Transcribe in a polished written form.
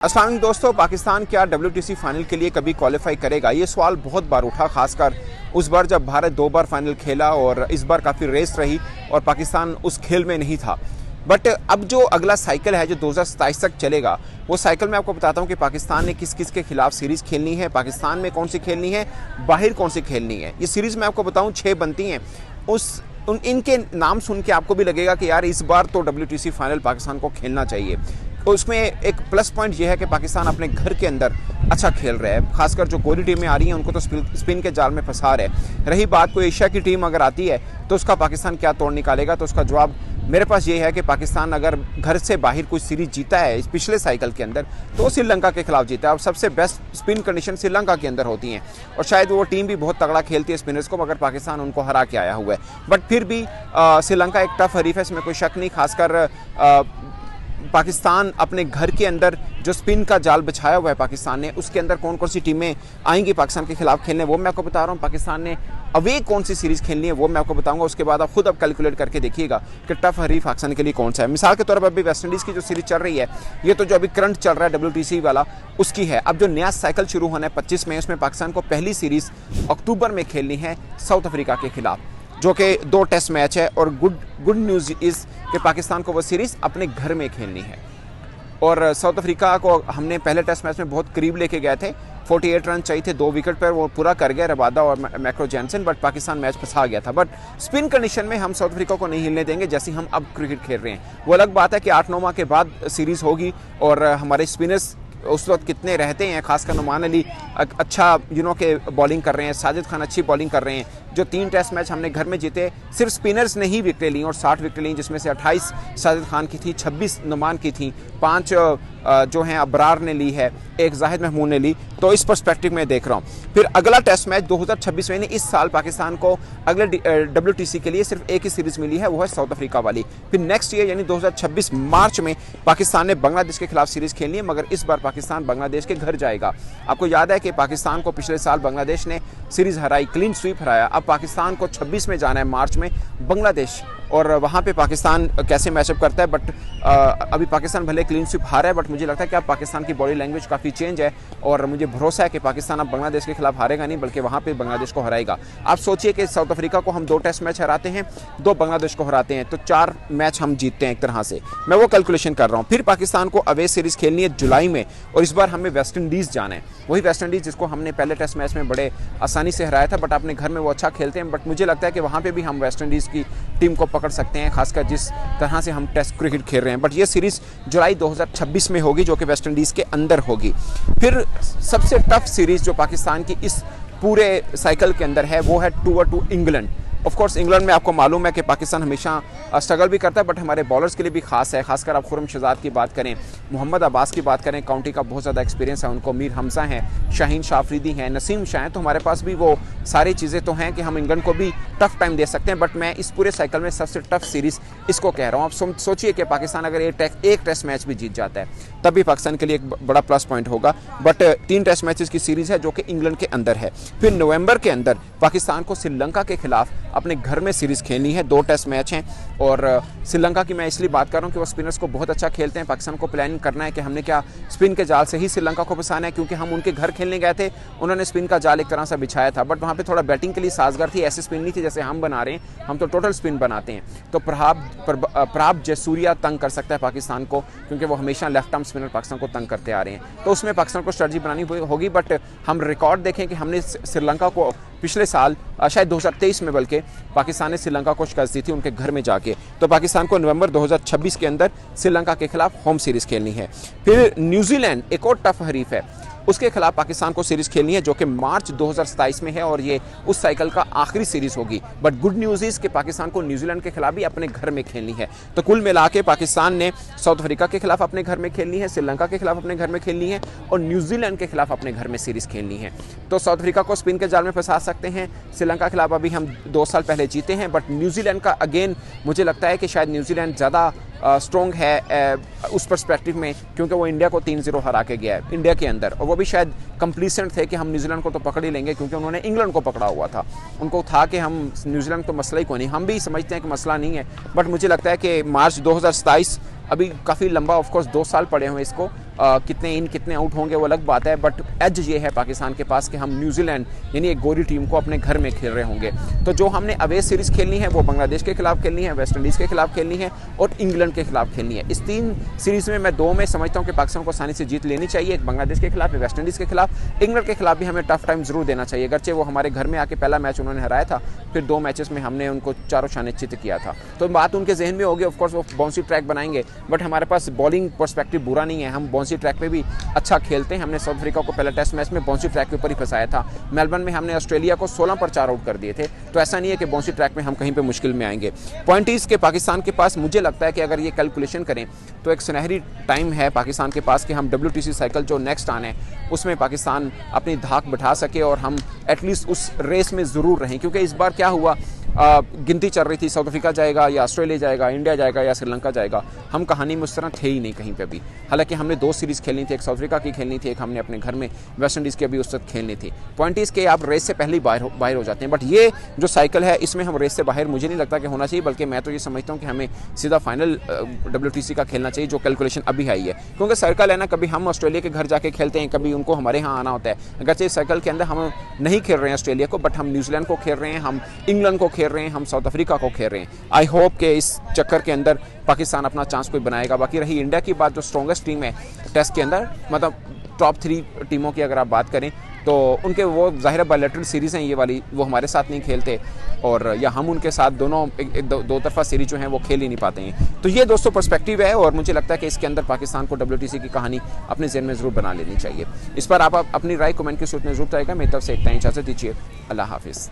अस्सलाम वालेकुम दोस्तों, पाकिस्तान क्या WTC फाइनल के लिए कभी क्वालिफाई करेगा? ये सवाल बहुत बार उठा, खासकर उस बार जब भारत 2 बार फाइनल खेला और इस बार काफ़ी रेस रही और पाकिस्तान उस खेल में नहीं था। बट अब जो अगला साइकिल है जो 2027 तक चलेगा, वो साइकिल में आपको बताता हूँ कि पाकिस्तान ने किस किस के खिलाफ सीरीज़ खेलनी है, पाकिस्तान में कौन सी खेलनी है, बाहर कौन सी खेलनी है। ये सीरीज़ मैं आपको बताऊँ 6 बनती हैं। इनके नाम सुन के आपको भी लगेगा कि यार इस बार तो WTC फाइनल पाकिस्तान को खेलना चाहिए। तो उसमें एक प्लस पॉइंट यह है कि पाकिस्तान अपने घर के अंदर अच्छा खेल रहा है, खासकर जो कोहली टीमें आ रही हैं उनको तो स्पिन के जाल में फंसा रहे हैं। रही बात कोई एशिया की टीम अगर आती है तो उसका पाकिस्तान क्या तोड़ निकालेगा, तो उसका जवाब मेरे पास ये है कि पाकिस्तान अगर घर से बाहर कोई सीरीज जीता है इस पिछले साइकिल के अंदर तो श्रीलंका के खिलाफ जीता है। अब सबसे बेस्ट स्पिन कंडीशन श्रीलंका के अंदर होती हैं और शायद वो टीम भी बहुत तगड़ा खेलती है स्पिनर्स को, मगर पाकिस्तान उनको हरा के आया हुआ है। बट फिर भी श्रीलंका एक टफ हरीफ है, इसमें कोई शक नहीं। खासकर पाकिस्तान अपने घर के अंदर जो स्पिन का जाल बिछाया हुआ है पाकिस्तान ने, उसके अंदर कौन कौन सी टीमें आएंगी पाकिस्तान के खिलाफ खेलने, वो मैं आपको बता रहा हूँ। पाकिस्तान ने अवे कौन सी सीरीज़ खेलनी है वो मैं आपको बताऊंगा। उसके बाद आप खुद अब कैलकुलेट करके देखिएगा कि टफ हरीफ पाकिस्तान के लिए कौन सा है। मिसाल के तौर पर अभी वेस्ट इंडीज़ की जो सीरीज़ चल रही है, ये तो जो अभी करंट चल रहा है WTC वाला उसकी है। अब जो नया साइकिल शुरू होना है 25 में, उसमें पाकिस्तान को पहली सीरीज़ अक्टूबर में खेलनी है साउथ अफ्रीका के खिलाफ, जो कि 2 टेस्ट मैच है। और गुड न्यूज़ इज़ कि पाकिस्तान को वो सीरीज़ अपने घर में खेलनी है। और साउथ अफ्रीका को हमने पहले टेस्ट मैच में बहुत करीब लेके गए थे, 48 रन चाहिए थे 2 विकेट पर, वो पूरा कर गया रबादा और macro Jansen, but Pakistan match फंसा गया था। बट स्पिन कंडीशन में हम साउथ अफ्रीका को नहीं हिलने देंगे जैसे हम अब क्रिकेट खेल रहे हैं। वो अलग बात है कि 8-9 माह के बाद सीरीज़ होगी और हमारे स्पिनर्स उस वक्त कितने रहते हैं। खासकर नुमान अली अच्छा के बॉलिंग कर रहे हैं, साजिद खान अच्छी बॉलिंग कर रहे हैं। जो 3 टेस्ट मैच हमने घर में जीते, सिर्फ स्पिनर्स ने ही विकेटें ली और 60 विकेटें ली, जिसमें से 28 साजिद खान की थी, 26 नुमान की थी, 5 जो हैं अबरार ने ली है, 1 जाहिद महमूद ने ली। तो इस पर्सपेक्टिव में देख रहा हूँ। फिर अगला टेस्ट मैच 2026 में, इस साल पाकिस्तान को अगले WTC के लिए सिर्फ एक ही सीरीज़ मिली है, वो है साउथ अफ्रीका वाली। फिर नेक्स्ट ईयर यानी 2026 मार्च में पाकिस्तान ने बांग्लादेश के खिलाफ सीरीज़ खेलनी है, मगर इस बार पाकिस्तान बांग्लादेश के घर जाएगा। आपको याद है कि पाकिस्तान को पिछले साल बांग्लादेश ने सीरीज़ हराई, क्लीन स्वीप हराया। अब पाकिस्तान को 26 में जाना है मार्च में बांग्लादेश, और वहाँ पे पाकिस्तान कैसे मैचअप करता है। बट अभी पाकिस्तान भले क्लीन स्वीप हारा है, बट मुझे लगता है कि अब पाकिस्तान की बॉडी लैंग्वेज काफ़ी चेंज है और मुझे भरोसा है कि पाकिस्तान अब बांग्लादेश के खिलाफ हारेगा नहीं, बल्कि वहाँ पे बांग्लादेश को हराएगा। आप सोचिए कि साउथ अफ्रीका को हम 2 टेस्ट मैच हराते हैं, 2 बांग्लादेश को हराते हैं, तो 4 मैच हम जीतते हैं एक तरह से। मैं वो कैलकुलेशन कर रहा हूँ। फिर पाकिस्तान को अवे सीरीज़ खेलनी है जुलाई में, और इस बार हमें वेस्ट इंडीज़ जाना है। वही वेस्ट इंडीज़ जिसको हमने पहले टेस्ट मैच में बड़े आसानी से हराया था, बट अपने घर में वो अच्छा खेलते हैं। बट मुझे लगता है कि वहाँ पर भी हम वेस्ट इंडीज़ की टीम को पकड़ सकते हैं, खासकर जिस तरह से हम टेस्ट क्रिकेट खेल रहे हैं। बट ये सीरीज़ जुलाई 2026 में होगी, जो कि वेस्ट इंडीज़ के अंदर होगी। फिर सबसे टफ सीरीज़ जो पाकिस्तान की इस पूरे साइकिल के अंदर है, वो है tour to England. Of course England में आपको मालूम है कि पाकिस्तान हमेशा स्ट्रगल भी करता है, बट हमारे बॉलर्स के लिए भी खास है। खासकर आप खुरम शहजाद की बात करें, मोहम्मद अब्बास की बात करें, काउंटी का बहुत ज़्यादा एक्सपीरियंस है उनको, मीर हमजा हैं, शाहीन शाह अफरीदी हैं, नसीम शाह हैं। तो हमारे पास भी वो सारी चीज़ें तो हैं कि हम इंग्लैंड को भी टफ टाइम दे सकते हैं। बट मैं इस पूरे साइकिल में सबसे टफ सीरीज़ इसको कह रहा हूँ। आप सोचिए कि पाकिस्तान अगर एक टेस्ट मैच भी जीत जाता है, तब भी पाकिस्तान के लिए एक बड़ा प्लस पॉइंट होगा। बट 3 टेस्ट मैचेस की सीरीज़ है जो कि इंग्लैंड के अंदर है। फिर नवंबर के अंदर पाकिस्तान को श्रीलंका के खिलाफ अपने घर में सीरीज़ खेलनी है, 2 टेस्ट मैच हैं। और श्रीलंका की मैं इसलिए बात कर रहा हूँ कि वो स्पिनर्स को बहुत अच्छा खेलते हैं। पाकिस्तान को प्लानिंग करना है कि हमने क्या स्पिन के जाल से ही श्रीलंका को फंसाना है, क्योंकि हम उनके घर खेलने गए थे, उन्होंने स्पिन का जाल एक तरह से बिछाया था, बट वहाँ पे थोड़ा बैटिंग के लिए साजगार थी। ऐसी स्पिन नहीं थी जैसे हम बना रहे हैं, हम तो टोटल स्पिन बनाते हैं। तो प्रभाव जयसूर्या तंग कर सकता है पाकिस्तान को, क्योंकि वो हमेशा लेफ्ट आर्म स्पिनर पाकिस्तान को तंग करते आ रहे हैं। तो उसमें पाकिस्तान को स्ट्रेटजी बनानी होगी। बट हम रिकॉर्ड देखें कि हमने श्रीलंका को पिछले साल शायद 2023 में बल्कि पाकिस्तान ने श्रीलंका को शिकस्त दी थी उनके घर में जाके। तो पाकिस्तान को नवंबर 2026 के अंदर श्रीलंका के खिलाफ होम सीरीज़ खेलनी है। फिर न्यूजीलैंड एक और टफ हरीफ है, उसके खिलाफ पाकिस्तान को सीरीज़ खेलनी है, जो कि मार्च 2027 में है और ये उस साइकिल का आखिरी सीरीज़ होगी। बट गुड न्यूज़ इज़ कि पाकिस्तान को न्यूजीलैंड के खिलाफ भी अपने घर में खेलनी है। तो कुल मिला के पाकिस्तान ने साउथ अफ्रीका के खिलाफ अपने घर में खेलनी है, श्रीलंका के खिलाफ अपने घर में खेलनी है और न्यूजीलैंड के खिलाफ अपने घर में सीरीज़ खेलनी है। तो साउथ अफ्रीका को स्पिन के जाल में फंसा सकते हैं, श्रीलंका के खिलाफ अभी हम 2 साल पहले जीते हैं। बट न्यूजीलैंड का अगेन मुझे लगता है कि शायद न्यूजीलैंड ज़्यादा स्ट्रॉन्ग है उस पर्सपेक्टिव में, क्योंकि वो इंडिया को 3-0 हरा के गया है इंडिया के अंदर, और वो भी शायद कंप्लीसेंट थे कि हम न्यूजीलैंड को तो पकड़ ही लेंगे, क्योंकि उन्होंने इंग्लैंड को पकड़ा हुआ था। उनको था कि हम न्यूजीलैंड तो मसला ही कोई नहीं, हम भी समझते हैं कि मसला नहीं है। बट मुझे लगता है कि मार्च 2027 अभी काफ़ी लंबा, ऑफकोर्स 2 साल पड़े हुए इसको, कितने इन कितने आउट होंगे वो अलग बात है, बट एज ये है पाकिस्तान के पास कि हम न्यूजीलैंड यानी एक गोरी टीम को अपने घर में खेल रहे होंगे। तो जो हमने अवे सीरीज़ खेलनी है वो बांग्लादेश के खिलाफ खेलनी है, वेस्ट इंडीज़ के खिलाफ खेलनी है और इंग्लैंड के खिलाफ खेलनी है। इस 3 सीरीज़ में मैं 2 में समझता हूँ कि पाकिस्तान को आसानी से जीत लेनी चाहिए, एक बांग्लादेश के खिलाफ, वेस्ट इंडीज़ के खिलाफ। इंग्लैंड के खिलाफ भी हमें टफ टाइम जरूर देना चाहिए, अगरचे वो हमारे घर में आके पहला मैच उन्होंने हराया था, फिर 2 मैचेस में हमने उनको चारों शाने चित किया था। तो बात उनके जहन में होगी, ऑफकोर्स वो बाउंसी ट्रैक बनाएंगे, बट हमारे पास बॉलिंग पर्सपेक्टिव बुरा नहीं है, हम बाउंसी ट्रैक पे भी अच्छा खेलते हैं। हमने साउथ अफ्रीका को पहले टेस्ट मैच में बाउंसी ट्रैक के ऊपर ही फंसाया था। मेलबर्न में हमने ऑस्ट्रेलिया को 16 पर 4 आउट कर दिए थे। तो ऐसा नहीं है कि बाउंसी ट्रैक में हम कहीं पे मुश्किल में आएंगे। पॉइंट इज के पाकिस्तान के पास मुझे लगता है कि अगर ये कैलकुलेशन करें तो एक सुनहरी टाइम है पाकिस्तान के पास कि हम WTC साइकिल जो नेक्स्ट आने उसमें पाकिस्तान अपनी धाक बैठा सके और हम एटलीस्ट उस रेस में ज़रूर रहें। क्योंकि इस बार क्या हुआ, गिनती चल रही थी साउथ अफ्रीका जाएगा या ऑस्ट्रेलिया जाएगा, इंडिया जाएगा या श्रीलंका जाएगा। हम कहानी में उस तरह थे ही नहीं कहीं पे भी। हालांकि हमने 2 सीरीज़ खेलनी थी, एक साउथ अफ्रीका की खेलनी थी, एक हमने अपने घर में वेस्ट इंडीज़ की अभी उस वक्त खेलनी थी। पॉइंट इस के आप रेस से पहले ही बाहर हो जाते हैं, बट ये जो साइकिल है इसमें हम रेस से बाहर मुझे नहीं लगता कि होना चाहिए, बल्कि मैं तो ये समझता हूँ कि हमें सीधा फाइनल WTC का खेलना चाहिए, जो कैलकुलेशन अभी आई है। क्योंकि सर्कल है ना, कभी हम ऑस्ट्रेलिया के घर जाके खेलते हैं, कभी उनको हमारे यहाँ आना होता है। अगरचे इस सर्कल के अंदर हम नहीं खेल रहे हैं ऑस्ट्रेलिया को, बट हम न्यूजीलैंड को खेल रहे हैं, हम इंग्लैंड को खेल रहे हैं, हम साउथ अफ्रीका को खेल रहे हैं। आई होप कि इस चक्कर के अंदर पाकिस्तान अपना चांस कोई बनाएगा। बाकी रही इंडिया की बात, जो स्ट्रॉन्गेस्ट टीम है टेस्ट के अंदर, मतलब टॉप 3 टीमों की अगर आप बात करें तो उनके वो ज़ाहिर बायलैटरल सीरीज़ हैं ये वाली, वो हमारे साथ नहीं खेलते और या हम उनके साथ दोनों दो तरफा सीरीज जो हैं वो खेल ही नहीं पाते हैं। तो ये दोस्तों पर्सपेक्टिव है और मुझे लगता है कि इसके अंदर पाकिस्तान को WTC की कहानी अपने ज़हन में ज़रूर बना लेनी चाहिए। इस पर आप अपनी राय कमेंट के सूत्र में ज़रूर बताएगा। मेरी तरफ से इतना ही, इजाज़त दीजिए। अल्लाह हाफिज़।